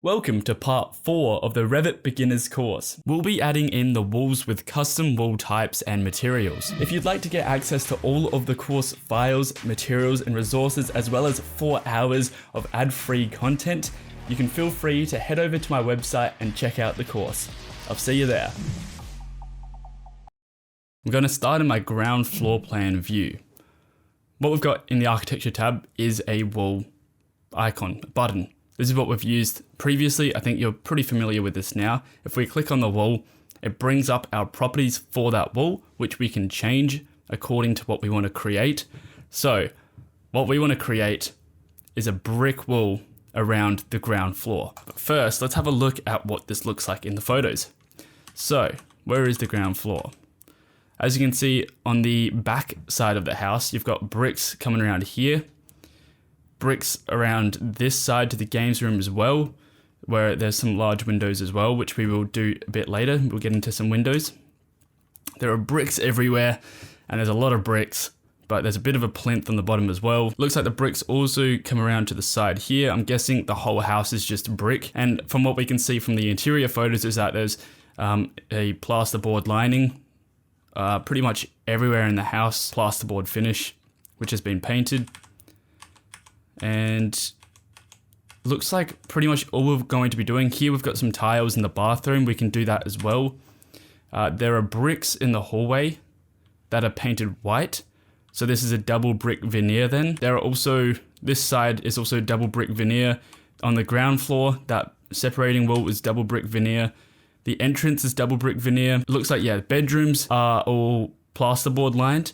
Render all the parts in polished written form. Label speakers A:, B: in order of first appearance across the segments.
A: Welcome to part 4 of the Revit Beginners course. We'll be adding in the walls with custom wall types and materials. If you'd like to get access to all of the course files, materials and resources as well as 4 hours of ad-free content, you can feel free to head over to my website and check out the course. I'll see you there. I'm going to start in my ground floor plan view. What we've got in the architecture tab is a wall icon, a button. This is what we've used previously. I think you're pretty familiar with this now. If we click on the wall, it brings up our properties for that wall, which we can change according to what we want to create. So what we want to create is a brick wall around the ground floor. But first, let's have a look at what this looks like in the photos. So where is the ground floor? As you can see on the back side of the house, you've got bricks coming around here. Bricks around this side to the games room as well, where there's some large windows as well, which we will do a bit later. We'll get into some windows. There are bricks everywhere, and there's a lot of bricks, but there's a bit of a plinth on the bottom as well. Looks like the bricks also come around to the side here. I'm guessing the whole house is just brick. And from what we can see from the interior photos is that there's a plasterboard lining pretty much everywhere in the house, plasterboard finish, which has been painted. And looks like pretty much all we're going to be doing here. We've got some tiles in the bathroom. We can do that as well. There are bricks in the hallway that are painted white. So this is a double brick veneer then. There are also, this side is also double brick veneer. On the ground floor, that separating wall is double brick veneer. The entrance is double brick veneer. It looks like, yeah, bedrooms are all plasterboard lined.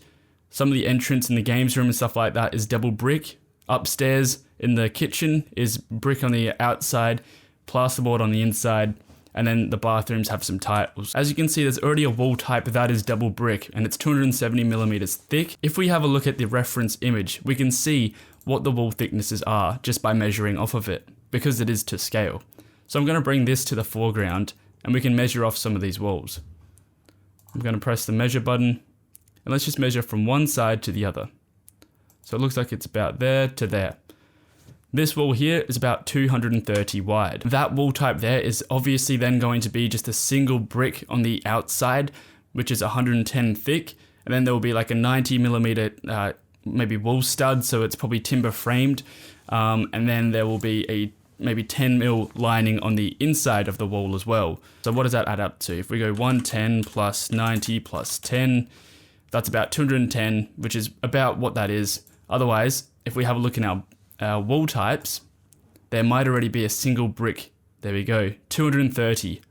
A: Some of the entrance in the games room and stuff like that is double brick. Upstairs in the kitchen is brick on the outside, plasterboard on the inside, and then the bathrooms have some tiles. As you can see, there's already a wall type that is double brick, and it's 270 millimeters thick. If we have a look at the reference image, we can see what the wall thicknesses are just by measuring off of it, because it is to scale. So I'm going to bring this to the foreground, and we can measure off some of these walls. I'm going to press the measure button, and let's just measure from one side to the other. So it looks like it's about there to there. This wall here is about 230 wide. That wall type there is obviously then going to be just a single brick on the outside, which is 110 thick. And then there will be like a 90 millimeter maybe wall stud, so it's probably timber framed. And then there will be a maybe 10 mil lining on the inside of the wall as well. So what does that add up to? If we go 110 plus 90 plus 10, that's about 210, which is about what that is. Otherwise, if we have a look in our wall types, there might already be a single brick. There we go, 230.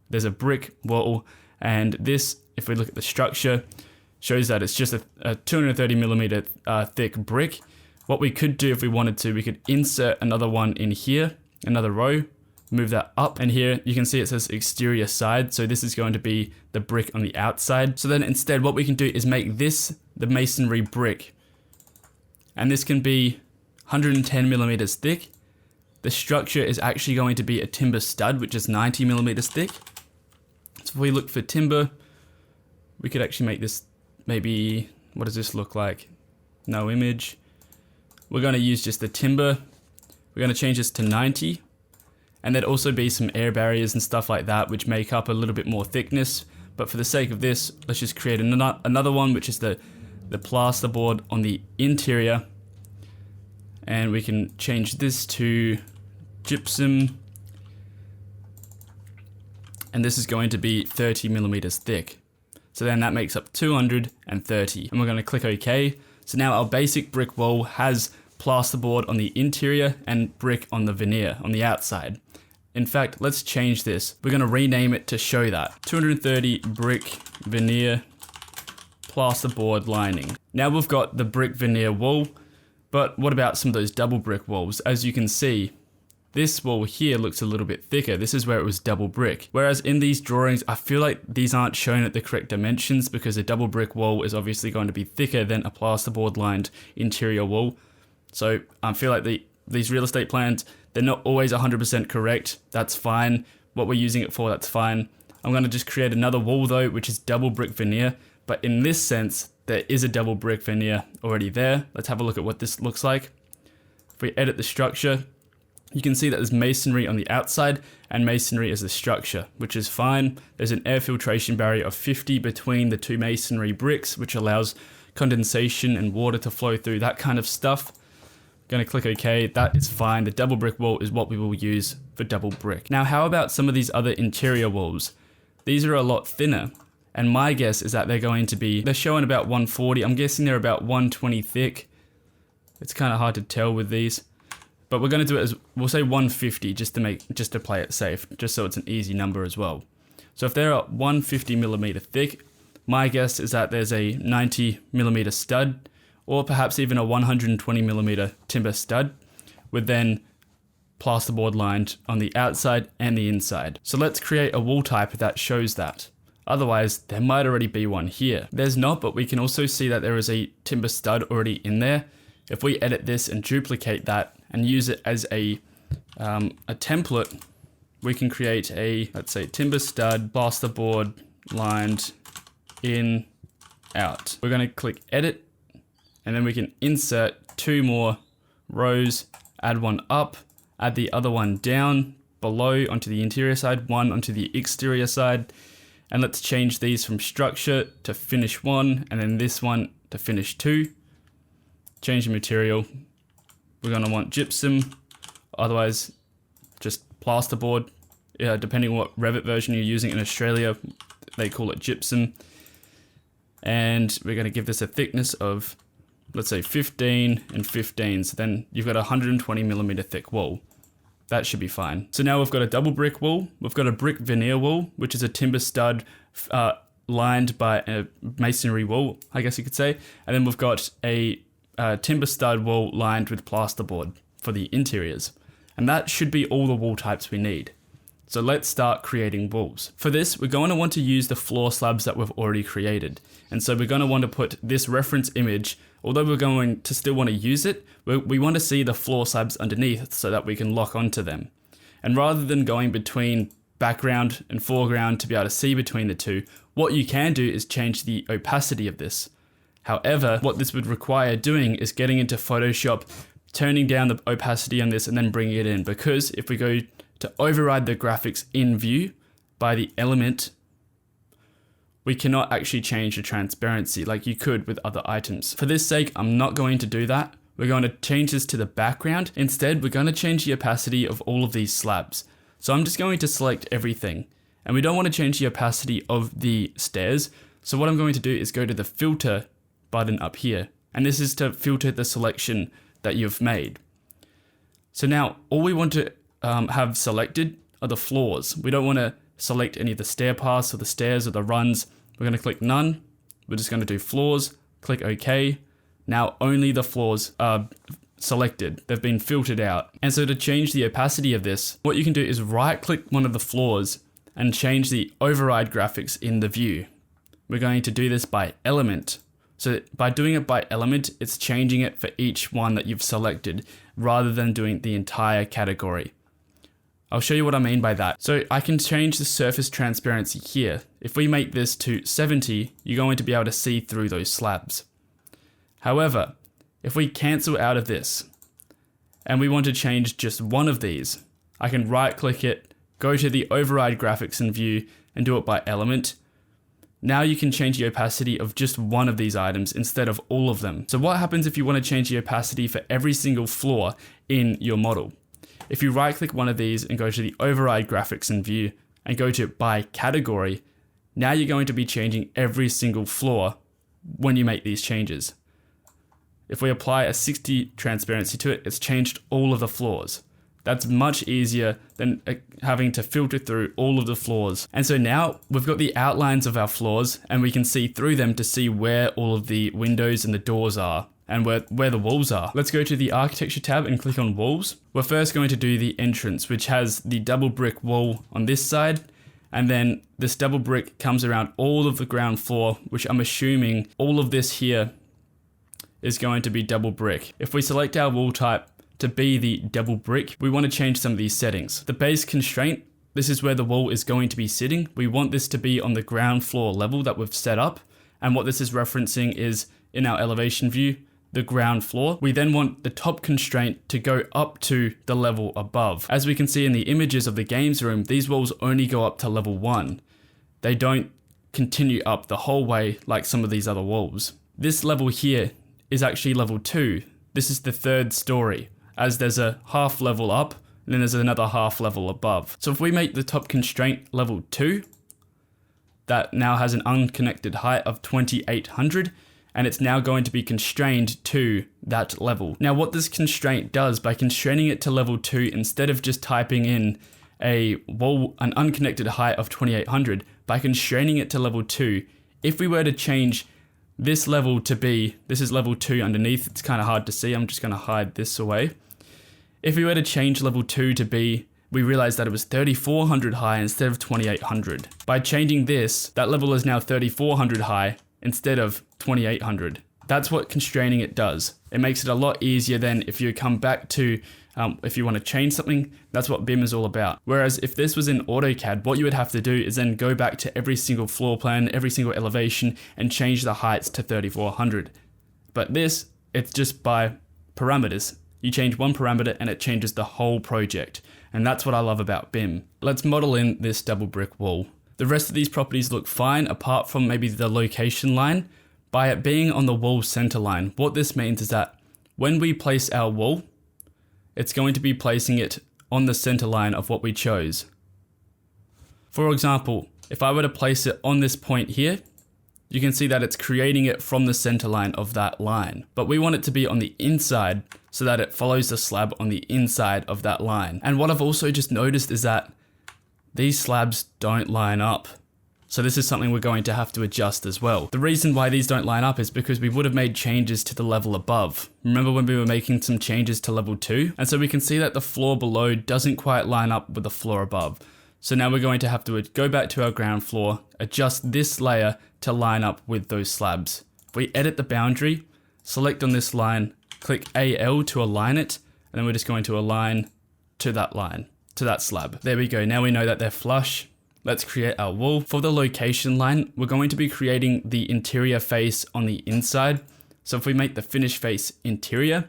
A: There's a brick wall, and this, if we look at the structure, shows that it's just a 230 millimeter thick brick. What we could do if we wanted to, we could insert another one in here, another row, move that up, and here you can see it says exterior side, so this is going to be the brick on the outside. So then instead what we can do is make this the masonry brick, and this can be 110 millimeters thick. The structure is actually going to be a timber stud, which is 90 millimeters thick. So if we look for timber, we could actually make this maybe, what does this look like? No image. We're going to use just the timber. We're going to change this to 90. And there'd also be some air barriers and stuff like that, which make up a little bit more thickness. But for the sake of this, let's just create another one, which is the plasterboard on the interior. And we can change this to gypsum. And this is going to be 30 millimeters thick. So then that makes up 230. And we're going to click OK. So now our basic brick wall has plasterboard on the interior and brick on the veneer on the outside. In fact, let's change this. We're going to rename it to show that. 230 brick veneer plasterboard lining. Now we've got the brick veneer wall, but what about some of those double brick walls? As you can see, this wall here looks a little bit thicker. This is where it was double brick. Whereas in these drawings, I feel like these aren't shown at the correct dimensions because a double brick wall is obviously going to be thicker than a plasterboard lined interior wall. So I feel like these real estate plans, they're not always 100% correct. That's fine. What we're using it for, that's fine. I'm going to just create another wall though, which is double brick veneer. But in this sense, there is a double brick veneer already there. Let's have a look at what this looks like. If we edit the structure, You can see that there's masonry on the outside and masonry as the structure, which is fine. There's an air filtration barrier of 50 between the two masonry bricks, which allows condensation and water to flow through, that kind of stuff. Going to click OK, that is fine. The double brick wall is what we will use for double brick. Now, how about some of these other interior walls? These are a lot thinner, and my guess is that they're showing about 140. I'm guessing they're about 120 thick. It's kind of hard to tell with these. But we're going to do it as, we'll say 150 just to play it safe, just so it's an easy number as well. So if they're 150 millimeter thick, my guess is that there's a 90 millimeter stud, or perhaps even a 120 millimeter timber stud, with then plasterboard lined on the outside and the inside. So let's create a wall type that shows that. Otherwise, there might already be one here. There's not, but we can also see that there is a timber stud already in there. If we edit this and duplicate that and use it as a template, we can create a, let's say, timber stud, plasterboard lined in, out. We're going to click edit, and then we can insert 2 more rows, add one up, add the other one down below onto the interior side, one onto the exterior side. And let's change these from structure to finish 1, and then this one to finish 2. Change the material. We're going to want gypsum, otherwise just plasterboard. Depending on what Revit version you're using. In Australia, they call it gypsum. And we're going to give this a thickness of, let's say, 15 and 15. So then you've got a 120 millimeter thick wall. That should be fine. So now we've got a double brick wall. We've got a brick veneer wall, which is a timber stud lined by a masonry wall, I guess you could say. And then we've got a timber stud wall lined with plasterboard for the interiors. And that should be all the wall types we need. So let's start creating walls. For this, we're going to want to use the floor slabs that we've already created. And so we're going to want to put this reference image, although we're going to still want to use it, we want to see the floor slabs underneath so that we can lock onto them. And rather than going between background and foreground to be able to see between the two, what you can do is change the opacity of this. However, what this would require doing is getting into Photoshop, turning down the opacity on this and then bringing it in. Because if we go to override the graphics in view by the element, we cannot actually change the transparency like you could with other items. For this sake, I'm not going to do that. We're going to change this to the background. Instead, we're going to change the opacity of all of these slabs. So I'm just going to select everything. And we don't want to change the opacity of the stairs. So what I'm going to do is go to the filter button up here. And this is to filter the selection that you've made. So now all we want to have selected are the floors. We don't want to select any of the stair paths or the stairs or the runs. We're going to click none. We're just going to do floors, click OK. Now only the floors are selected. They've been filtered out. And so to change the opacity of this, what you can do is right click one of the floors and change the override graphics in the view. We're going to do this by element. So by doing it by element, it's changing it for each one that you've selected rather than doing the entire category. I'll show you what I mean by that. So I can change the surface transparency here. If we make this to 70, you're going to be able to see through those slabs. However, if we cancel out of this and we want to change just one of these, I can right click it, go to the override graphics and view and do it by element. Now you can change the opacity of just one of these items instead of all of them. So what happens if you want to change the opacity for every single floor in your model? If you right click one of these and go to the override graphics and view and go to by category, now you're going to be changing every single floor when you make these changes. If we apply a 60 transparency to it, it's changed all of the floors. That's much easier than having to filter through all of the floors. And so now we've got the outlines of our floors and we can see through them to see where all of the windows and the doors are and where the walls are. Let's go to the architecture tab and click on walls. We're first going to do the entrance, which has the double brick wall on this side. And then this double brick comes around all of the ground floor, which I'm assuming all of this here is going to be double brick. If we select our wall type to be the double brick, we want to change some of these settings. The base constraint, this is where the wall is going to be sitting. We want this to be on the ground floor level that we've set up. And what this is referencing is in our elevation view, the ground floor, we then want the top constraint to go up to the level above. As we can see in the images of the games room, these walls only go up to level 1. They don't continue up the whole way like some of these other walls. This level here is actually level 2. This is the 3rd story, as there's a half level up and then there's another half level above. So if we make the top constraint level 2, that now has an unconnected height of 2800, and it's now going to be constrained to that level. Now what this constraint does, by constraining it to level 2, instead of just typing in an unconnected height of 2800, by constraining it to level 2, if we were to change this level to be, this is level 2 underneath, it's kind of hard to see, I'm just going to hide this away. If we were to change level 2 to be, we realized that it was 3400 high instead of 2800. By changing this, that level is now 3400 high instead of 2800. That's what constraining it does. It makes it a lot easier than if you come back to, if you want to change something, that's what BIM is all about. Whereas if this was in AutoCAD, what you would have to do is then go back to every single floor plan, every single elevation, and change the heights to 3400. But this, it's just by parameters. You change one parameter and it changes the whole project. And that's what I love about BIM. Let's model in this double brick wall. The rest of these properties look fine apart from maybe the location line. By it being on the wall center line, what this means is that when we place our wall, it's going to be placing it on the center line of what we chose. For example, if I were to place it on this point here, you can see that it's creating it from the center line of that line. But we want it to be on the inside so that it follows the slab on the inside of that line. And what I've also just noticed is that these slabs don't line up. So this is something we're going to have to adjust as well. The reason why these don't line up is because we would have made changes to the level above. Remember when we were making some changes to level 2? And so we can see that the floor below doesn't quite line up with the floor above. So now we're going to have to go back to our ground floor, adjust this layer to line up with those slabs. If we edit the boundary, select on this line, click AL to align it, and then we're just going to align to that line, to that slab. There we go, now we know that they're flush. Let's create our wall. For the location line, we're going to be creating the interior face on the inside. So if we make the finish face interior,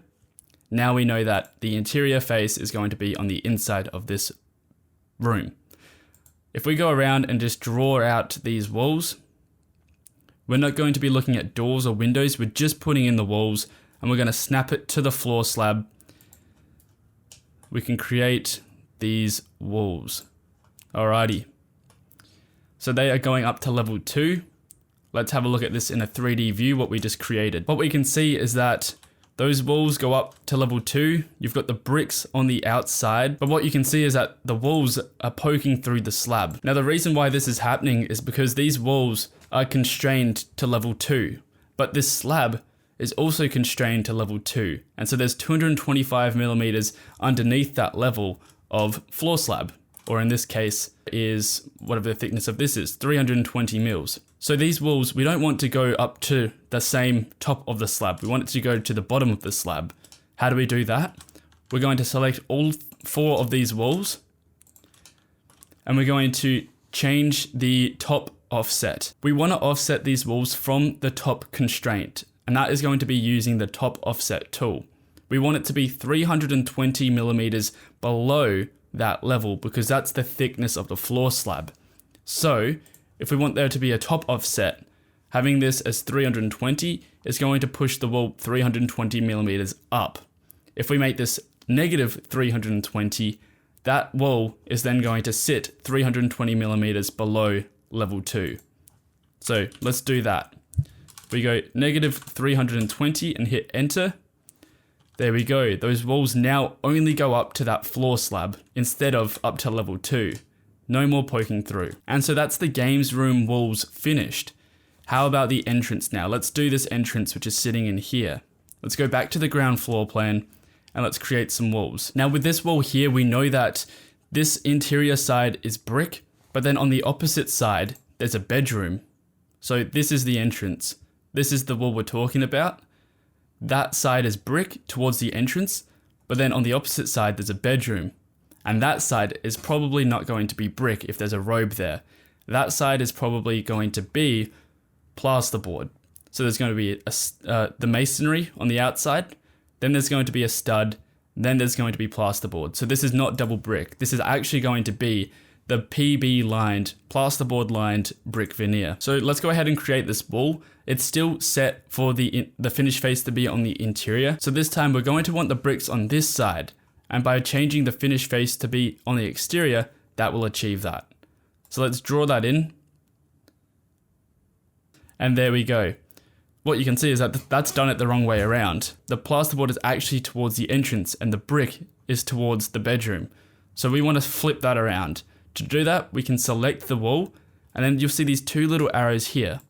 A: now we know that the interior face is going to be on the inside of this room. If we go around and just draw out these walls, we're not going to be looking at doors or windows, we're just putting in the walls and we're going to snap it to the floor slab. We can create these walls. Alrighty. So they are going up to level 2. Let's have a look at this in a 3D view, what we just created. What we can see is that those walls go up to level 2. You've got the bricks on the outside, but what you can see is that the walls are poking through the slab. Now the reason why this is happening is because these walls are constrained to level 2, but this slab is also constrained to level 2. And so there's 225 millimeters underneath that level of floor slab, or in this case is whatever the thickness of this is, 320 mils. So these walls, we don't want to go up to the same top of the slab. We want it to go to the bottom of the slab. How do we do that? We're going to select all 4 of these walls and we're going to change the top offset. We want to offset these walls from the top constraint, and that is going to be using the top offset tool. We want it to be 320 millimeters below that level because that's the thickness of the floor slab. So if we want there to be a top offset, having this as 320 is going to push the wall 320 millimeters up. If we make this negative 320, that wall is then going to sit 320 millimeters below level 2. So let's do that. We go negative 320 and hit enter. There we go. Those walls now only go up to that floor slab instead of up to level 2. No more poking through. And so that's the games room walls finished. How about the entrance now? Let's do this entrance which is sitting in here. Let's go back to the ground floor plan and let's create some walls. Now with this wall here, we know that this interior side is brick, but then on the opposite side, there's a bedroom. So this is the entrance. This is the wall we're talking about. That side is brick towards the entrance, but then on the opposite side, there's a bedroom. And that side is probably not going to be brick if there's a robe there. That side is probably going to be plasterboard. So there's going to be the masonry on the outside, then there's going to be a stud, then there's going to be plasterboard. So this is not double brick. This is actually going to be the PB lined, plasterboard lined brick veneer. So let's go ahead and create this wall. It's still set for the finished face to be on the interior. So this time we're going to want the bricks on this side. And by changing the finished face to be on the exterior, that will achieve that. So let's draw that in. And there we go. What you can see is that that's done it the wrong way around. The plasterboard is actually towards the entrance and the brick is towards the bedroom. So we want to flip that around. To do that, we can select the wall and then you'll see these two little arrows here.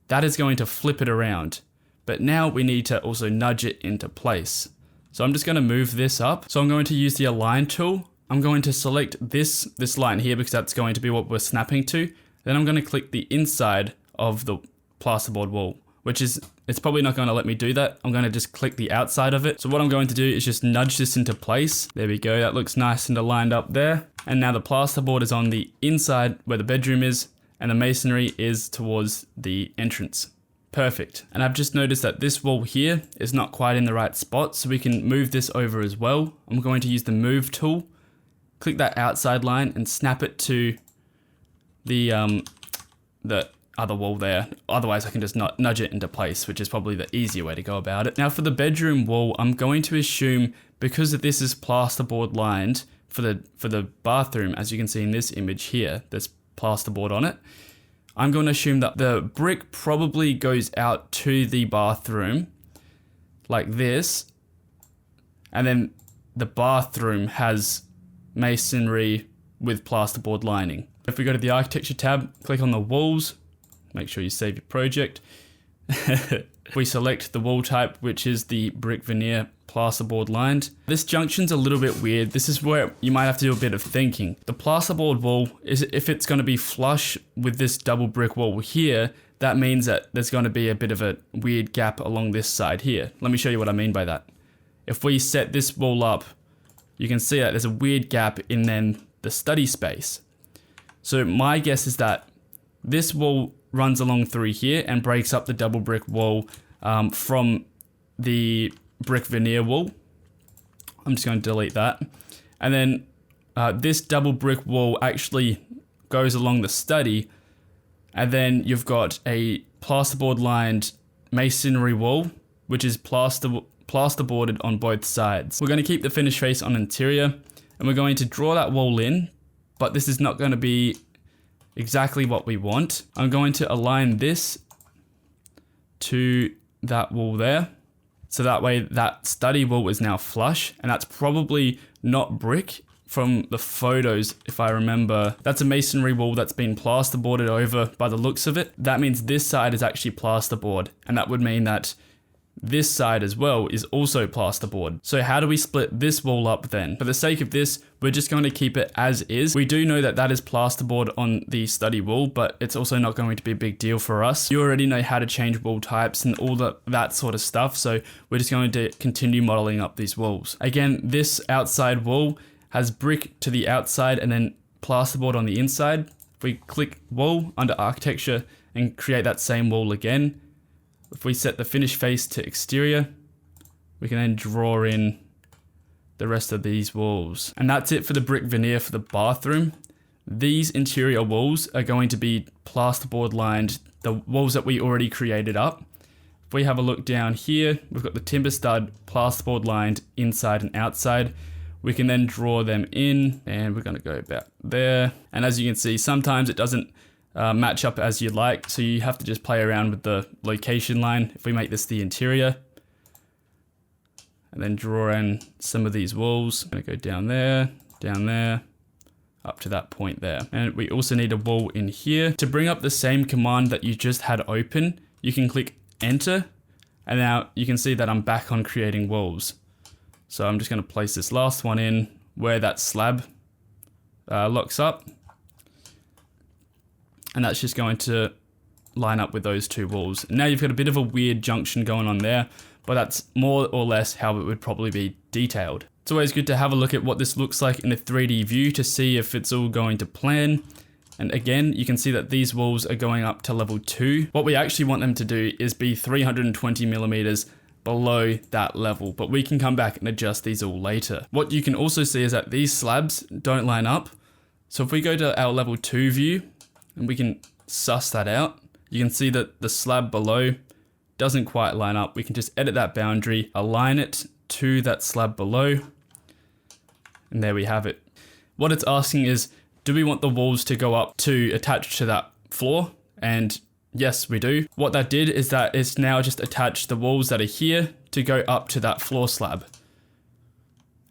A: That is going to flip it around. But now we need to also nudge it into place. So I'm just going to move this up. So I'm going to use the align tool. I'm going to select this line here because that's going to be what we're snapping to. Then I'm going to click the inside of the plasterboard wall, which is, it's probably not going to let me do that. I'm going to just click the outside of it. So what I'm going to do is just nudge this into place. There we go. That looks nice and aligned up there. And now the plasterboard is on the inside where the bedroom is and the masonry is towards the entrance. Perfect. And I've just noticed that this wall here is not quite in the right spot, so we can move this over as well. I'm going to use the move tool, click that outside line and snap it to the other wall there. Otherwise I can just nudge it into place, which is probably the easier way to go about it. Now for the bedroom wall, I'm going to assume, because this is plasterboard lined for the bathroom, as you can see in this image here, there's plasterboard on it. I'm going to assume that the brick probably goes out to the bathroom like this, and then the bathroom has masonry with plasterboard lining. If we go to the architecture tab, click on the walls, make sure you save your project. We select the wall type, which is the brick veneer plasterboard lined. This junction's a little bit weird. This is where you might have to do a bit of thinking. The plasterboard wall is, if it's going to be flush with this double brick wall here, that means that there's going to be a bit of a weird gap along this side here. Let me show you what I mean by that. If we set this wall up, you can see that there's a weird gap in then the study space. So my guess is that this wall runs along through here and breaks up the double brick wall from the brick veneer wall. I'm just going to delete that. And then this double brick wall actually goes along the study, and then you've got a plasterboard lined masonry wall, which is plasterboarded on both sides. We're going to keep the finished face on interior, and we're going to draw that wall in, but this is not going to be exactly what we want. I'm going to align this to that wall there. So that way that study wall is now flush, and that's probably not brick from the photos, if I remember. That's a masonry wall that's been plasterboarded over by the looks of it. That means this side is actually plasterboard, and that would mean that this side as well is also plasterboard. So how do we split this wall up then? For the sake of this, we're just going to keep it as is. We do know that that is plasterboard on the study wall, but it's also not going to be a big deal for us. You already know how to change wall types and all that sort of stuff, so we're just going to continue modeling up these walls. Again, this outside wall has brick to the outside and then plasterboard on the inside. If we click wall under architecture and create that same wall again, if we set the finished face to exterior, we can then draw in the rest of these walls. And that's it for the brick veneer for the bathroom. These interior walls are going to be plasterboard lined, the walls that we already created up. If we have a look down here, we've got the timber stud plasterboard lined inside and outside. We can then draw them in, and we're going to go about there. And as you can see, sometimes it doesn't match up as you like, so you have to just play around with the location line. If we make this the interior, and then draw in some of these walls, I'm going to go down there, up to that point there. And we also need a wall in here. To bring up the same command that you just had open, you can click enter, and now you can see that I'm back on creating walls. So I'm just going to place this last one in where that slab locks up. And that's just going to line up with those two walls. Now you've got a bit of a weird junction going on there, but that's more or less how it would probably be detailed. It's always good to have a look at what this looks like in a 3D view to see if it's all going to plan. And again, you can see that these walls are going up to level 2. What we actually want them to do is be 320 millimeters below that level, but we can come back and adjust these all later. What you can also see is that these slabs don't line up. So if we go to our level 2 view and we can suss that out, you can see that the slab below doesn't quite line up. We can just edit that boundary, align it to that slab below, and there we have it. What it's asking is, do we want the walls to go up to attach to that floor? And yes, we do. What that did is that it's now just attached the walls that are here to go up to that floor slab.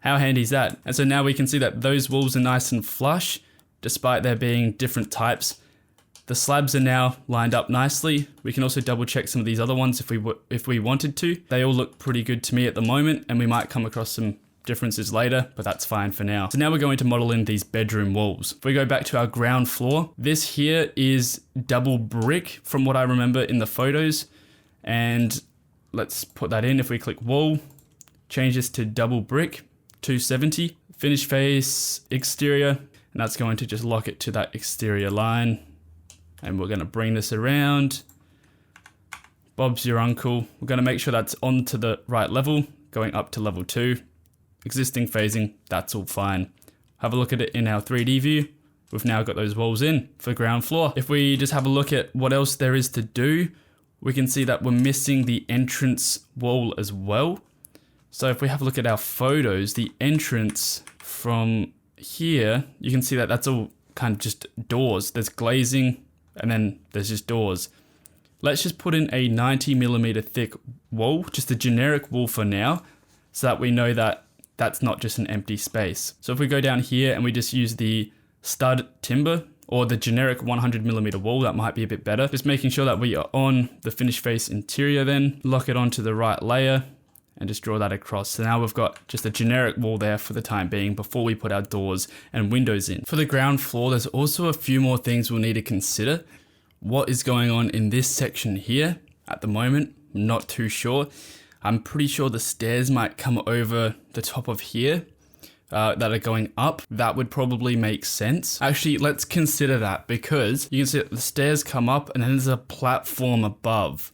A: How handy is that? And so now we can see that those walls are nice and flush, despite there being different types. The slabs are now lined up nicely. We can also double check some of these other ones if we wanted to. They all look pretty good to me at the moment, and we might come across some differences later, but that's fine for now. So now we're going to model in these bedroom walls. If we go back to our ground floor, this here is double brick from what I remember in the photos. And let's put that in. If we click wall, change this to double brick, 270, finish face, exterior, and that's going to just lock it to that exterior line. And we're going to bring this around. Bob's your uncle. We're going to make sure that's onto the right level, going up to level 2. Existing phasing, that's all fine. Have a look at it in our 3D view. We've now got those walls in for ground floor. If we just have a look at what else there is to do, we can see that we're missing the entrance wall as well. So if we have a look at our photos, the entrance from here, you can see that that's all kind of just doors. There's glazing and then there's just doors. Let's just put in a 90 millimeter thick wall, just a generic wall for now, so that we know that that's not just an empty space. So if we go down here and we just use the stud timber or the generic 100 millimeter wall, that might be a bit better. Just making sure that we are on the finished face interior, then lock it onto the right layer and just draw that across. So now we've got just a generic wall there for the time being before we put our doors and windows in. For the ground floor, there's also a few more things we'll need to consider. What is going on in this section here at the moment? I'm not too sure. I'm pretty sure the stairs might come over the top of here that are going up. That would probably make sense. Actually, let's consider that, because you can see that the stairs come up and then there's a platform above.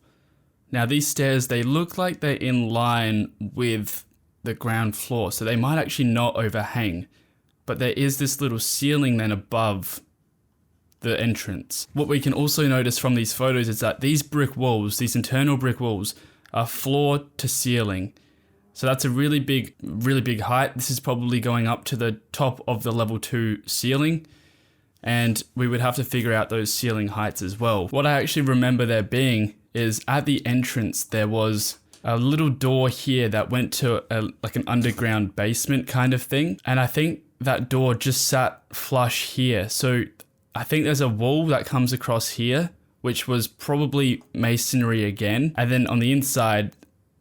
A: Now these stairs, they look like they're in line with the ground floor, so they might actually not overhang. But there is this little ceiling then above the entrance. What we can also notice from these photos is that these brick walls, these internal brick walls, are floor to ceiling. So that's a really big height. This is probably going up to the top of the level 2 ceiling. And we would have to figure out those ceiling heights as well. What I actually remember there being is at the entrance, there was a little door here that went to like an underground basement kind of thing. And I think that door just sat flush here. So I think there's a wall that comes across here, which was probably masonry again. And then on the inside,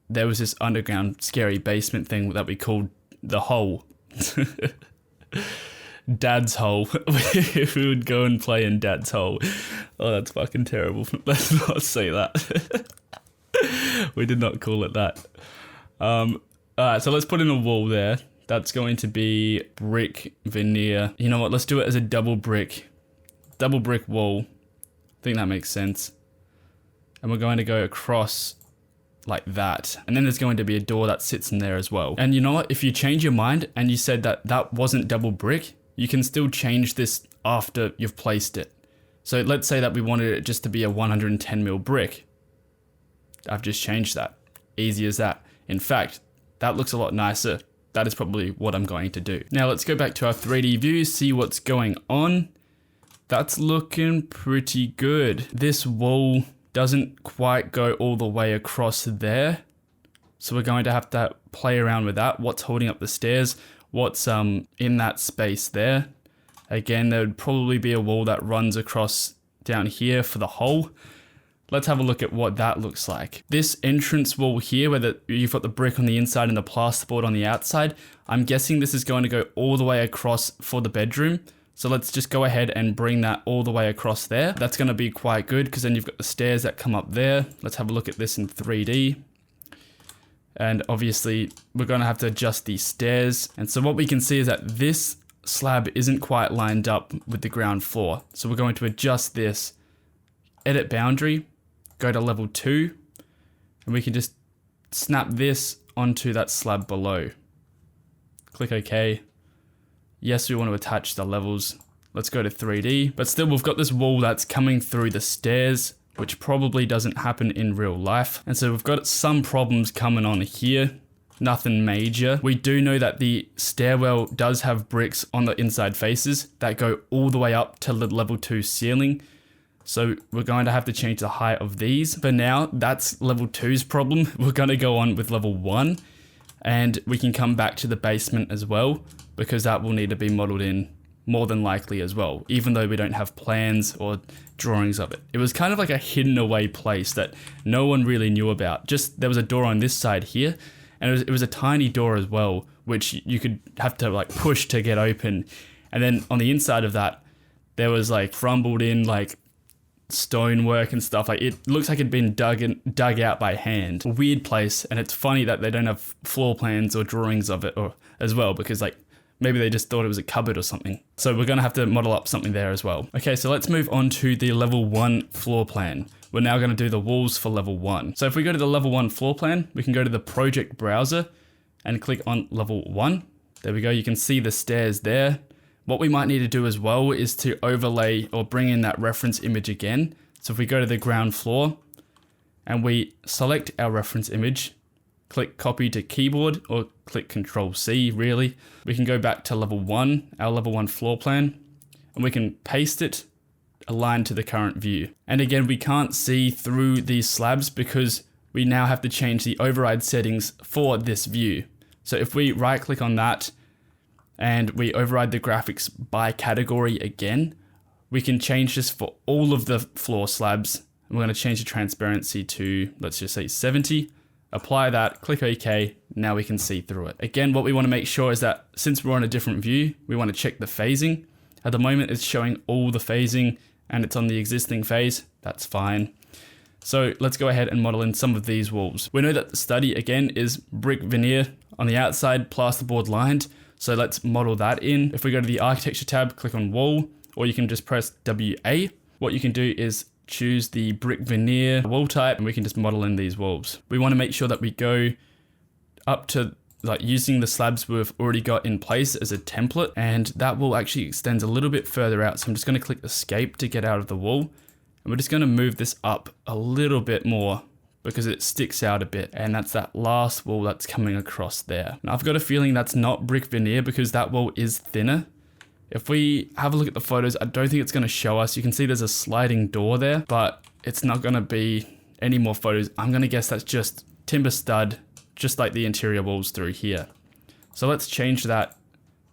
A: there was this underground scary basement thing that we called the hole. Dad's hole. We would go and play in Dad's hole. Oh, that's fucking terrible. Let's not say that. We did not call it that. Alright, so let's put in a wall there. That's going to be brick veneer. You know what? Let's do it as a double brick wall. I think that makes sense. And we're going to go across like that. And then there's going to be a door that sits in there as well. And you know what? If you change your mind and you said that that wasn't double brick, you can still change this after you've placed it. So let's say that we wanted it just to be a 110 mil brick. I've just changed that. Easy as that. In fact, that looks a lot nicer. That is probably what I'm going to do. Now let's go back to our 3D view, see what's going on. That's looking pretty good. This wall doesn't quite go all the way across there. So we're going to have to play around with that. What's holding up the stairs? What's in that space there? Again, there would probably be a wall that runs across down here for the hole. Let's have a look at what that looks like. This entrance wall here, where you've got the brick on the inside and the plasterboard on the outside, I'm guessing this is going to go all the way across for the bedroom. So let's just go ahead and bring that all the way across there. That's going to be quite good because then you've got the stairs that come up there. Let's have a look at this in 3D. And obviously we're going to have to adjust these stairs. And so what we can see is that this slab isn't quite lined up with the ground floor. So we're going to adjust this, edit boundary, go to level 2, and we can just snap this onto that slab below. Click OK. Yes, we want to attach the levels. Let's go to 3D, but still we've got this wall that's coming through the stairs, which probably doesn't happen in real life. And so we've got some problems coming on here. Nothing major. We do know that the stairwell does have bricks on the inside faces that go all the way up to the level 2 ceiling. So we're going to have to change the height of these. For now, that's level 2's problem. We're going to go on with level 1, and we can come back to the basement as well, because that will need to be modeled in more than likely as well, even though we don't have plans or drawings of it. It was kind of like a hidden away place that no one really knew about. Just there was a door on this side here, and it was a tiny door as well, which you could have to like push to get open. And then on the inside of that, there was like crumbled in like stonework and stuff. Like it looks like it'd been dug out by hand. A weird place, and it's funny that they don't have floor plans or drawings of it or as well, because like maybe they just thought it was a cupboard or something. So we're gonna have to model up something there as well. Okay, so let's move on to the level 1 floor plan. We're now gonna do the walls for level 1. So if we go to the level 1 floor plan, we can go to the project browser and click on level 1. There we go, you can see the stairs there. What we might need to do as well is to overlay or bring in that reference image again. So if we go to the ground floor and we select our reference image, click copy to keyboard or click Control C really. We can go back to level 1, our level 1 floor plan, and we can paste it aligned to the current view. And again, we can't see through these slabs because we now have to change the override settings for this view. So if we right click on that and we override the graphics by category again, we can change this for all of the floor slabs. And we're going to change the transparency to, let's just say 70. Apply that, click OK, now we can see through it. Again, what we want to make sure is that since we're on a different view, we want to check the phasing. At the moment, it's showing all the phasing and it's on the existing phase. That's fine. So let's go ahead and model in some of these walls. We know that the study, again, is brick veneer on the outside, plasterboard lined. So let's model that in. If we go to the architecture tab, click on wall, or you can just press WA. What you can do is choose the brick veneer wall type, and we can just model in these walls. We want to make sure that we go up to like using the slabs we've already got in place as a template, and that will actually extend a little bit further out. So I'm just going to click escape to get out of the wall, and we're just going to move this up a little bit more because it sticks out a bit, and that's that last wall that's coming across there. Now I've got a feeling that's not brick veneer because that wall is thinner. If we have a look at the photos, I don't think it's going to show us. You can see there's a sliding door there, but it's not going to be any more photos. I'm going to guess that's just timber stud, just like the interior walls through here. So let's change that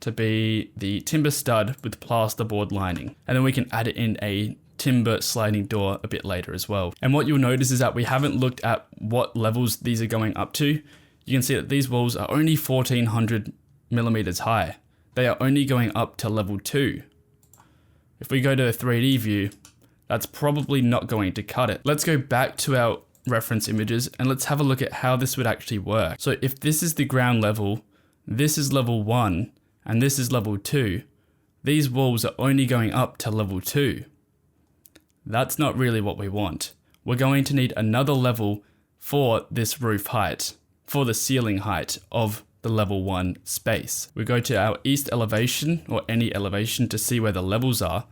A: to be the timber stud with plasterboard lining. And then we can add it in a timber sliding door a bit later as well. And what you'll notice is that we haven't looked at what levels these are going up to. You can see that these walls are only 1400 millimeters high. They are only going up to level 2. If we go to a 3D view, that's probably not going to cut it. Let's go back to our reference images and let's have a look at how this would actually work. So if this is the ground level, this is level 1, and this is level 2, these walls are only going up to level 2. That's not really what we want. We're going to need another level for this roof height, for the ceiling height of the level 1 space. We go to our east elevation or any elevation to see where the levels are,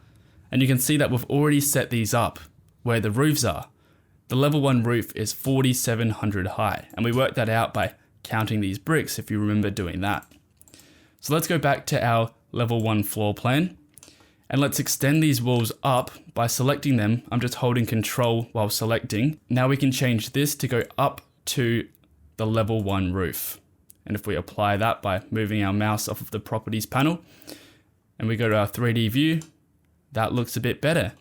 A: and you can see that we've already set these up where the roofs are. The level 1 roof is 4,700 high, and we worked that out by counting these bricks if you remember doing that. So let's go back to our level 1 floor plan, and let's extend these walls up by selecting them. I'm just holding Control while selecting. Now we can change this to go up to the level 1 roof. And if we apply that by moving our mouse off of the properties panel and we go to our 3D view, that looks a bit better.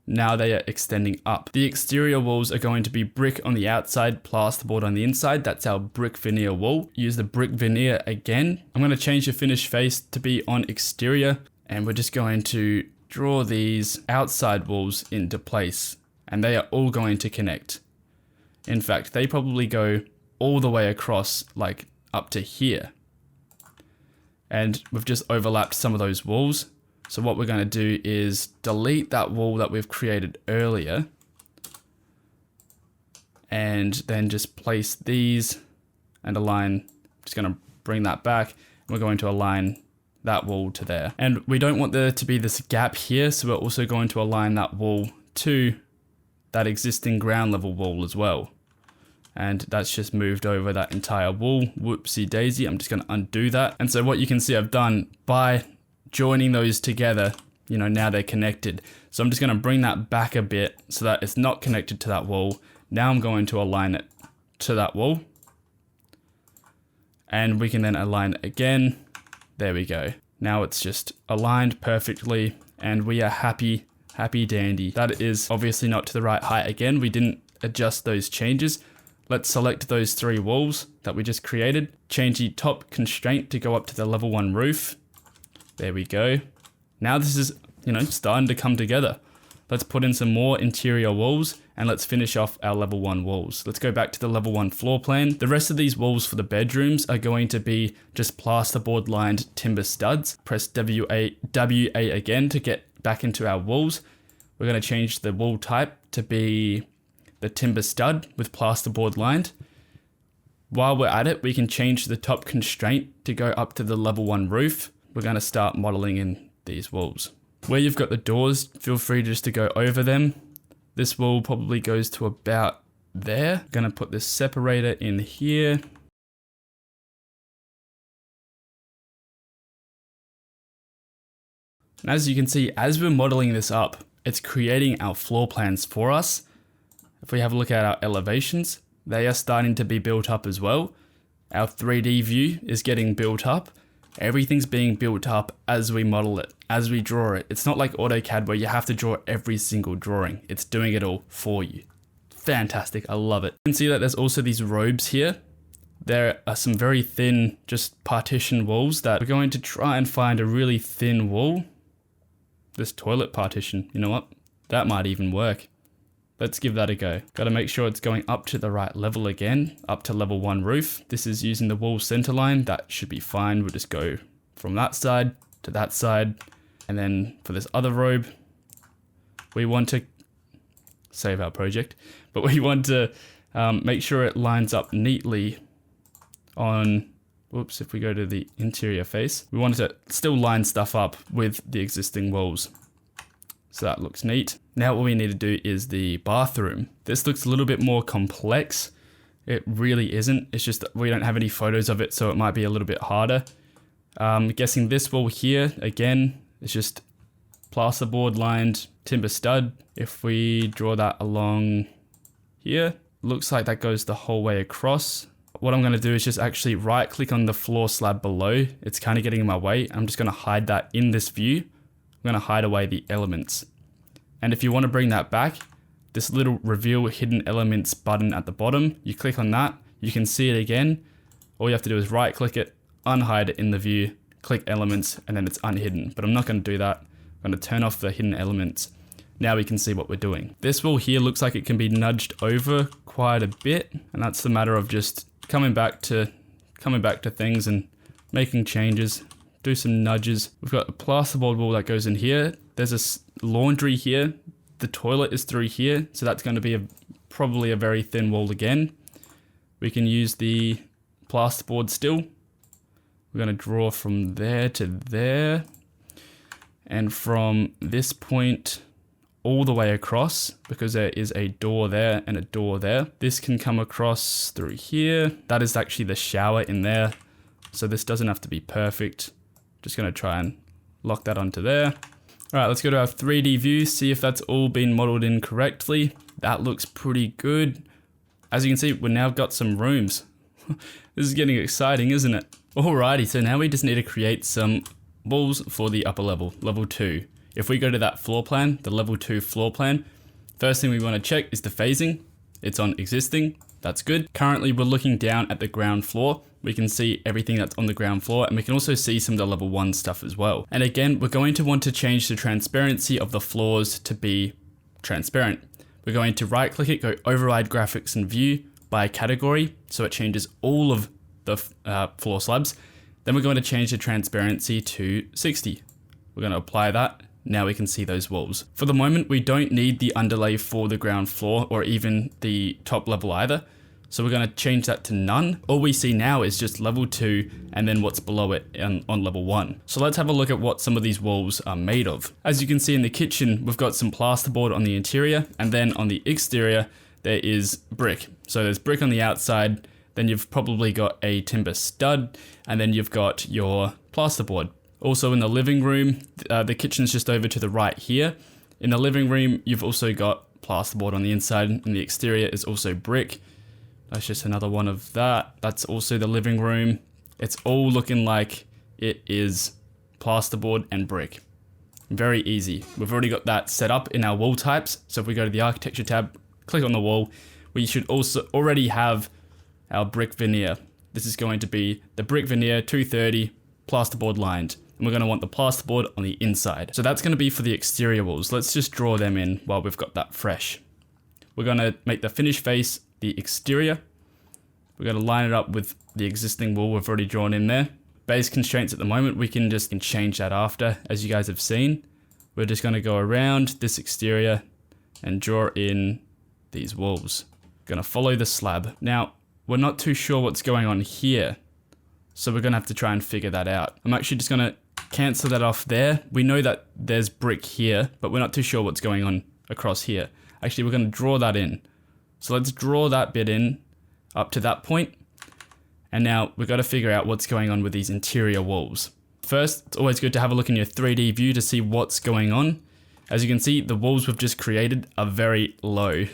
A: Now they are extending up. The exterior walls are going to be brick on the outside, plasterboard on the inside. That's our brick veneer wall. Use the brick veneer again. I'm going to change the finish face to be on exterior, and we're just going to draw these outside walls into place, and they are all going to connect. In fact, they probably go all the way across, like up to here. and we've just overlapped some of those walls. So what we're going to do is delete that wall that we've created earlier, and then just place these and align. I'm just going to bring that back, and we're going to align that wall to there. And we don't want there to be this gap here, so we're also going to align that wall to that existing ground level wall as well. And that's just moved over that entire wall. Whoopsie daisy, I'm just going to undo that. And so what you can see I've done by joining those together, you know, now they're connected. So I'm just going to bring that back a bit so that it's not connected to that wall. Now I'm going to align it to that wall, and we can then align it again. There we go. Now it's just aligned perfectly, and we are happy dandy. That is obviously not to the right height again. We didn't adjust those changes. Let's select those 3 walls that we just created. Change the top constraint to go up to the level 1 roof. There we go. Now this is, you know, starting to come together. Let's put in some more interior walls, and let's finish off our level 1 walls. Let's go back to the level 1 floor plan. The rest of these walls for the bedrooms are going to be just plasterboard lined timber studs. Press WA again to get back into our walls. We're going to change the wall type to be the timber stud with plasterboard lined. While we're at it, we can change the top constraint to go up to the level 1 roof. We're going to start modeling in these walls. Where you've got the doors, feel free just to go over them. This wall probably goes to about there. I'm going to put this separator in here. And as you can see, as we're modeling this up, it's creating our floor plans for us. If we have a look at our elevations, they are starting to be built up as well. Our 3D view is getting built up. Everything's being built up as we model it, as we draw it. It's not like AutoCAD where you have to draw every single drawing. It's doing it all for you. Fantastic, I love it. You can see that there's also these robes here. There are some very thin, just partition walls that we're going to try and find a really thin wall. This toilet partition, you know what? That might even work. Let's give that a go. Got to make sure it's going up to the right level again, up to level 1 roof. This is using the wall center line. That should be fine. We'll just go from that side to that side. And then for this other robe, we want to save our project, but we want to make sure it lines up neatly on, whoops, if we go to the interior face, we want to still line stuff up with the existing walls. So that looks neat. Now what we need to do is the bathroom. This looks a little bit more complex. It really isn't. It's just that we don't have any photos of it, so it might be a little bit harder. I'm guessing this wall here, again, is just plasterboard lined timber stud. If we draw that along here, looks like that goes the whole way across. What I'm gonna do is just actually right click on the floor slab below. It's kind of getting in my way. I'm just gonna hide that in this view. I'm going to hide away the elements. And if you want to bring that back, this little reveal hidden elements button at the bottom, you click on that, you can see it again. All you have to do is right click it, unhide it in the view, click elements, and then it's unhidden. But I'm not going to do that. I'm going to turn off the hidden elements. Now we can see what we're doing. This wall here looks like it can be nudged over quite a bit. And that's the matter of just coming back to things and making changes. Do some nudges. We've got a plasterboard wall that goes in here. There's a laundry here. The toilet is through here, so that's going to be probably a very thin wall again. We can use the plasterboard still. We're going to draw from there to there, and from this point all the way across, because there is a door there and a door there. This can come across through here. That is actually the shower in there, so this doesn't have to be perfect. Just going to try and lock that onto there. All right, let's go to our 3D view, see if that's all been modeled in correctly. That looks pretty good. As you can see, we've now got some rooms. This is getting exciting, isn't it? Alrighty, so now we just need to create some walls for the upper level, level 2. If we go to that floor plan, the level 2 floor plan, first thing we want to check is the phasing. It's on existing, that's good. Currently, we're looking down at the ground floor. We can see everything that's on the ground floor, and we can also see some of the level 1 stuff as well. And again, we're going to want to change the transparency of the floors to be transparent. We're going to right click it, go override graphics and view by category, so it changes all of the floor slabs. Then we're going to change the transparency to 60. We're going to apply that. Now we can see those walls. For the moment, we don't need the underlay for the ground floor or even the top level either. So we're going to change that to none. All we see now is just level 2 and then what's below it on level 1. So let's have a look at what some of these walls are made of. As you can see in the kitchen, we've got some plasterboard on the interior, and then on the exterior, there is brick. So there's brick on the outside, then you've probably got a timber stud, and then you've got your plasterboard. Also in the living room, the kitchen's just over to the right here. In the living room, you've also got plasterboard on the inside, and the exterior is also brick. That's just another one of that. That's also the living room. It's all looking like it is plasterboard and brick. Very easy. We've already got that set up in our wall types. So if we go to the architecture tab, click on the wall, we should also already have our brick veneer. This is going to be the brick veneer 230 plasterboard lined. And we're going to want the plasterboard on the inside. So that's going to be for the exterior walls. Let's just draw them in while we've got that fresh. We're going to make the finish face the exterior. We're going to line it up with the existing wall we've already drawn in there. Base constraints at the moment, we can just change that after, as you guys have seen. We're just going to go around this exterior and draw in these walls. Going to follow the slab. Now, we're not too sure what's going on here, so we're going to have to try and figure that out. I'm actually just going to cancel that off there. We know that there's brick here, but we're not too sure what's going on across here. Actually, we're going to draw that in. So let's draw that bit in up to that point. And now we've got to figure out what's going on with these interior walls. First, it's always good to have a look in your 3D view to see what's going on. As you can see, the walls we've just created are very low.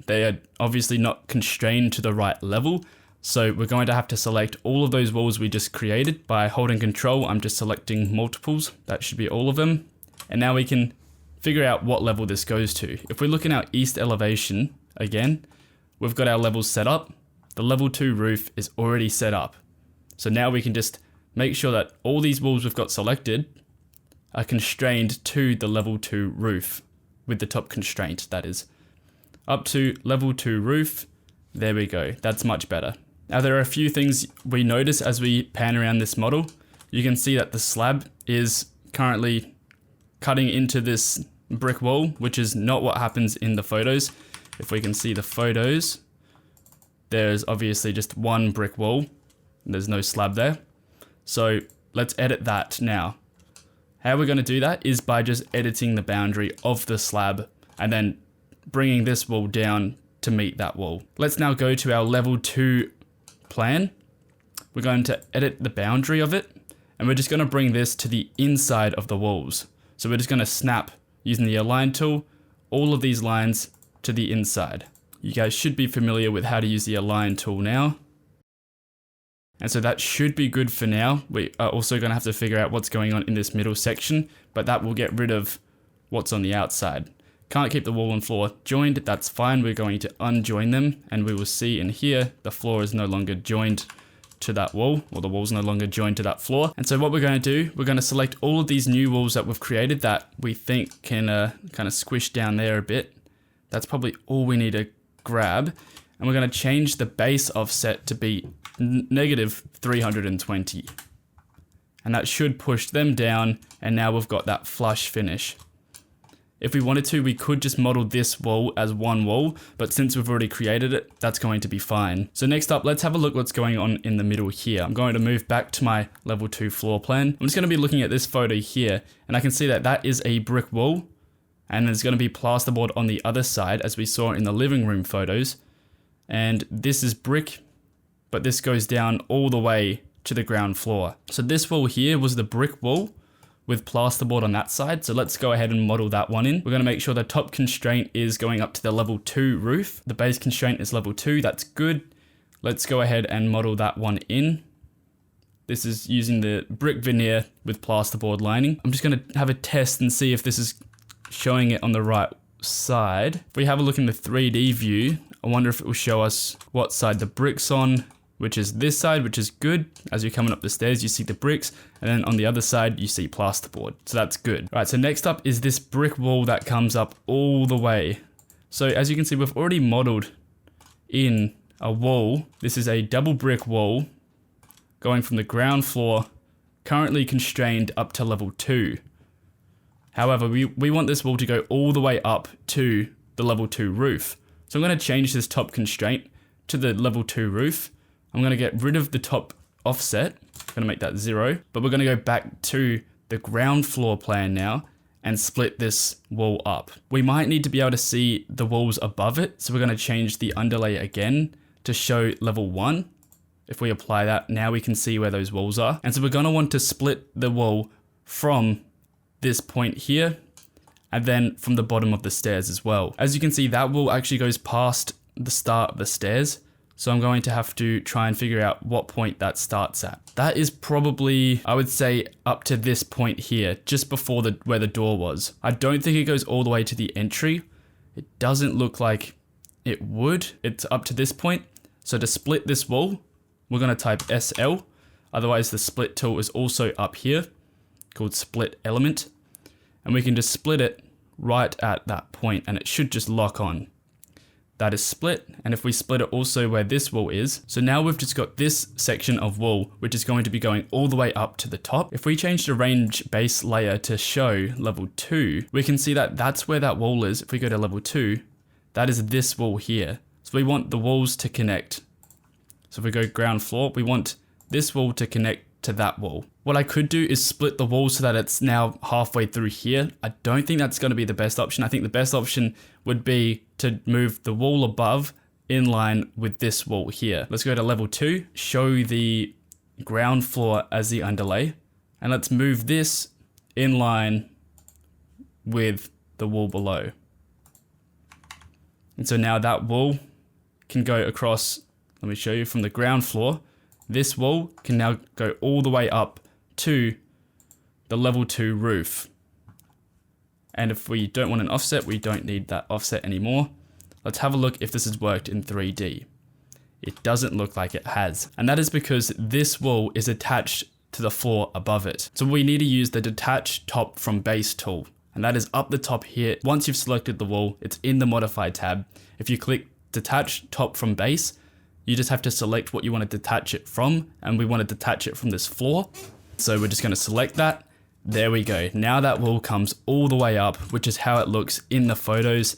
A: They are obviously not constrained to the right level. So we're going to have to select all of those walls we just created by holding Control. I'm just selecting multiples. That should be all of them. And now we can figure out what level this goes to. If we look in our east elevation, again, we've got our levels set up. The level 2 roof is already set up. So now we can just make sure that all these walls we've got selected are constrained to the level 2 roof, with the top constraint, that is. Up to level 2 roof, there we go, that's much better. Now there are a few things we notice as we pan around this model. You can see that the slab is currently cutting into this brick wall, which is not what happens in the photos. If we can see the photos, there's obviously just one brick wall. There's no slab there. So let's edit that now. How we're going to do that is by just editing the boundary of the slab and then bringing this wall down to meet that wall. Let's now go to our level 2 plan. We're going to edit the boundary of it, and we're just going to bring this to the inside of the walls. So we're just going to snap, using the align tool, all of these lines to the inside. You guys should be familiar with how to use the align tool now. And so that should be good for now. We are also going to have to figure out what's going on in this middle section, but that will get rid of what's on the outside. Can't keep the wall and floor joined, that's fine. We're going to unjoin them, and we will see in here the floor is no longer joined to that wall, or the wall's no longer joined to that floor. And so what we're going to do, we're going to select all of these new walls that we've created that we think can kind of squish down there a bit. That's probably all we need to grab. And we're going to change the base offset to be negative 320. And that should push them down, and now we've got that flush finish. If we wanted to, we could just model this wall as one wall, but since we've already created it, that's going to be fine. So next up, let's have a look what's going on in the middle here. I'm going to move back to my level 2 floor plan. I'm just going to be looking at this photo here, and I can see that that is a brick wall, and there's going to be plasterboard on the other side, as we saw in the living room photos. And this is brick, but this goes down all the way to the ground floor. So this wall here was the brick wall with plasterboard on that side. So let's go ahead and model that one in. We're going to make sure the top constraint is going up to the level 2 roof. The base constraint is level 2, that's good. Let's go ahead and model that one in. This is using the brick veneer with plasterboard lining. I'm just going to have a test and see if this is showing it on the right side. If we have a look in the 3D view, I wonder if it will show us what side the brick's on, which is this side, which is good. As you're coming up the stairs, you see the bricks, and then on the other side, you see plasterboard. So that's good. All right, so next up is this brick wall that comes up all the way. So as you can see, we've already modeled in a wall. This is a double brick wall going from the ground floor currently constrained up to level 2. However, we want this wall to go all the way up to the level 2 roof. So I'm going to change this top constraint to the level 2 roof. I'm going to get rid of the top offset. I'm going to make that 0, but we're going to go back to the ground floor plan now and split this wall up. We might need to be able to see the walls above it. So we're going to change the underlay again to show level 1. If we apply that, now we can see where those walls are. And so we're going to want to split the wall from this point here, and then from the bottom of the stairs as well. As you can see, that wall actually goes past the start of the stairs. So I'm going to have to try and figure out what point that starts at. That is probably, I would say, up to this point here, just before where the door was. I don't think it goes all the way to the entry. It doesn't look like it would. It's up to this point. So to split this wall, we're going to type SL. Otherwise, the split tool is also up here, called split element. And we can just split it right at that point, and it should just lock on. That is split, and if we split it also where this wall is, so now we've just got this section of wall, which is going to be going all the way up to the top. If we change the range base layer to show level 2, we can see that that's where that wall is. If we go to level 2, that is this wall here. So we want the walls to connect. So if we go ground floor, we want this wall to connect to that wall. What I could do is split the wall so that it's now halfway through here. I don't think that's going to be the best option. I think the best option would be to move the wall above in line with this wall here. Let's go to level 2, show the ground floor as the underlay, and let's move this in line with the wall below. And so now that wall can go across, let me show you, from the ground floor. This wall can now go all the way up to the level 2 roof. And if we don't want an offset, we don't need that offset anymore. Let's have a look if this has worked in 3D. It doesn't look like it has. And that is because this wall is attached to the floor above it. So we need to use the detach top from base tool. And that is up the top here. Once you've selected the wall, it's in the modify tab. If you click detach top from base, you just have to select what you want to detach it from, and we want to detach it from this floor. So we're just going to select that. There we go. Now that wall comes all the way up, which is how it looks in the photos.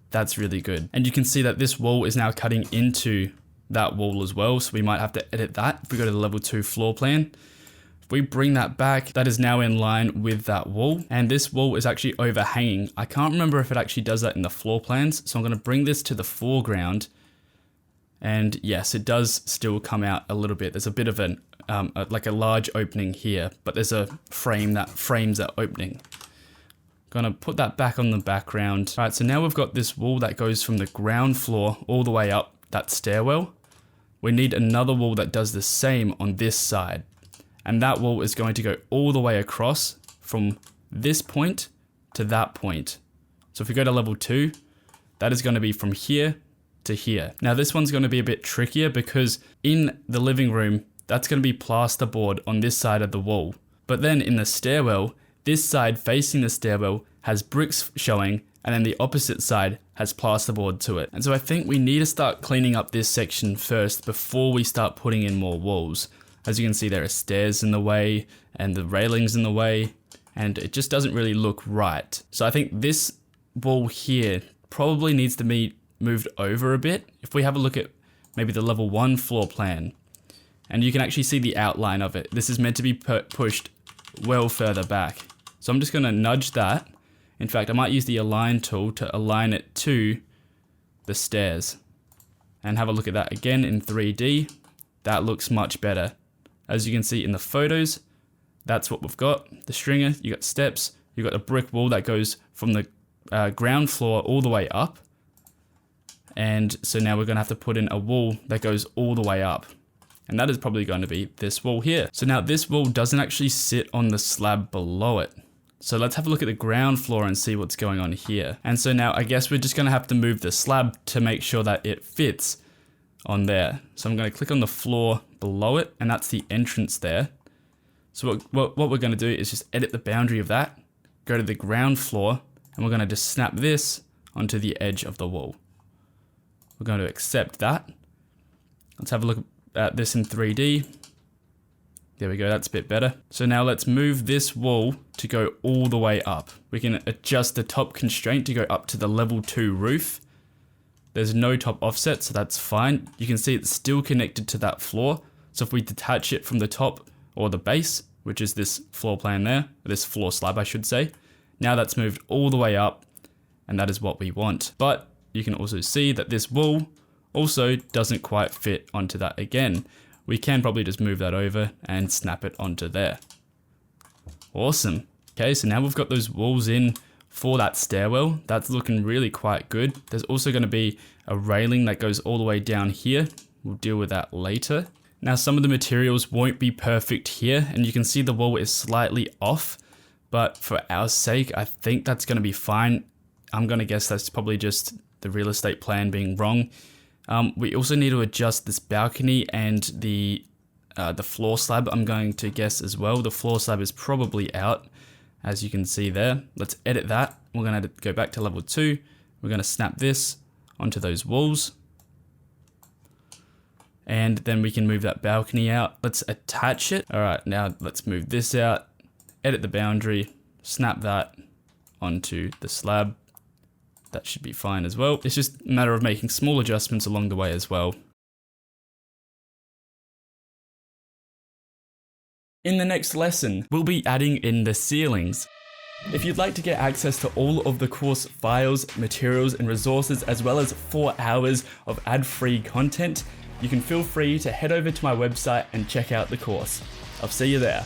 A: That's really good. And you can see that this wall is now cutting into that wall as well. So we might have to edit that. If we go to the level 2 floor plan, if we bring that back, that is now in line with that wall. And this wall is actually overhanging. I can't remember if it actually does that in the floor plans. So I'm going to bring this to the foreground. And yes, it does still come out a little bit. There's a bit of an, like a large opening here, but there's a frame that frames that opening. Gonna put that back on the background. All right, so now we've got this wall that goes from the ground floor all the way up that stairwell. We need another wall that does the same on this side. And that wall is going to go all the way across from this point to that point. So if we go to level 2, that is going to be from here to here. Now this one's going to be a bit trickier because in the living room, that's going to be plasterboard on this side of the wall. But then in the stairwell, this side facing the stairwell has bricks showing, and then the opposite side has plasterboard to it. And so I think we need to start cleaning up this section first before we start putting in more walls. As you can see, there are stairs in the way and the railings in the way, and it just doesn't really look right. So I think this wall here probably needs to be moved over a bit. If we have a look at maybe the level 1 floor plan, and you can actually see the outline of it. This is meant to be pushed well further back. So I'm just going to nudge that. In fact, I might use the align tool to align it to the stairs and have a look at that again in 3D. That looks much better. As you can see in the photos, that's what we've got. The stringer, you got steps, you got a brick wall that goes from the ground floor all the way up. And so now we're going to have to put in a wall that goes all the way up. And that is probably going to be this wall here. So now this wall doesn't actually sit on the slab below it. So let's have a look at the ground floor and see what's going on here. And so now I guess we're just going to have to move the slab to make sure that it fits on there. So I'm going to click on the floor below it, and that's the entrance there. So what we're going to do is just edit the boundary of that, go to the ground floor, and we're going to just snap this onto the edge of the wall. We're going to accept that. Let's have a look at this in 3D. There we go, that's a bit better. So now let's move this wall to go all the way up. We can adjust the top constraint to go up to the level 2 roof. There's no top offset, so that's fine. You can see it's still connected to that floor. So if we detach it from the top or the base, which is this floor plan there, this floor slab I should say, now that's moved all the way up, and that is what we want. But you can also see that this wall also doesn't quite fit onto that again. We can probably just move that over and snap it onto there. Awesome. Okay, so now we've got those walls in for that stairwell. That's looking really quite good. There's also going to be a railing that goes all the way down here. We'll deal with that later. Now some of the materials won't be perfect here, and you can see the wall is slightly off, but for our sake, I think that's going to be fine. I'm going to guess that's probably just the real estate plan being wrong. We also need to adjust this balcony and the floor slab, I'm going to guess as well. The floor slab is probably out, as you can see there. Let's edit that. We're going to go back to level 2. We're going to snap this onto those walls. And then we can move that balcony out. Let's attach it. All right, now let's move this out, edit the boundary, snap that onto the slab. That should be fine as well. It's just a matter of making small adjustments along the way as well. In the next lesson, we'll be adding in the ceilings. If you'd like to get access to all of the course files, materials, and resources, as well as 4 hours of ad-free content, you can feel free to head over to my website and check out the course. I'll see you there.